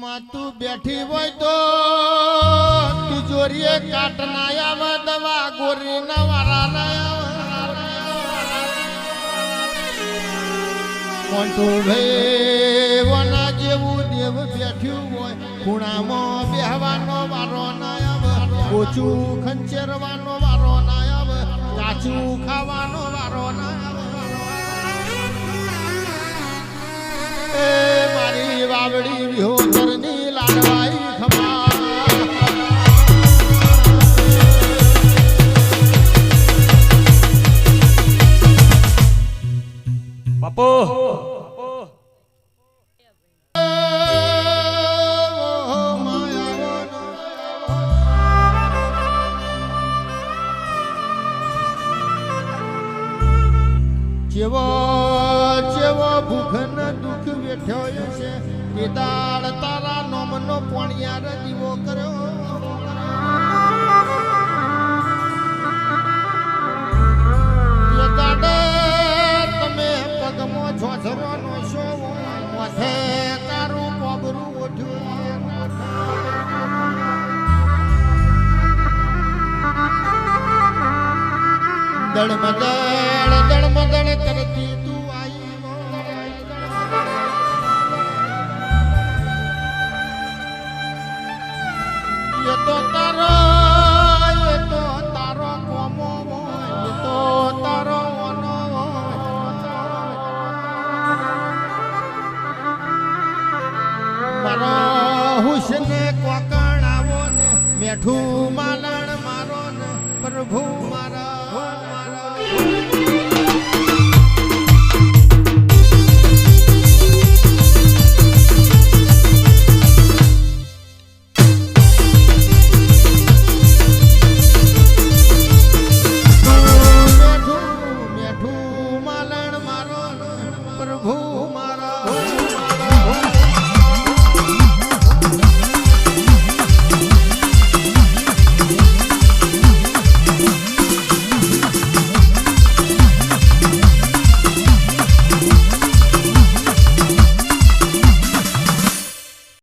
તું બેઠી હોય તો તિજોરીએ કાટના આવે દવા ગોરી ના વાળા મોટું ભાઈ વના જેવું દેવ બેઠ્યું હોય ખૂણામાં બેહવાનો વારો ના આવે ઓછું ખંચેરવાનો વારો ના આવે કાચું ખાવાનો વારો ના આવે એ મારી વાવડી વિહોતરની લાડવાઈ ખમા બાપુ જેવો જેવો ભૂખ ને દુઃખ વેઠ્યો છે એ દાળ તારા નોમનો પોણિયાર દીવો કર્યો એ દાડે તમે પગમાં ઝોઝરવાનો છો માથે તારું કોબરું ઓઠ્યું દળમદળ કરતી તું આઈ એ તો તારો કોમો હોય એ તો તારો ઓનો મારો હુસને કોકણ આવો ને મેઠું માલણ મારો ને પ્રભુ મારા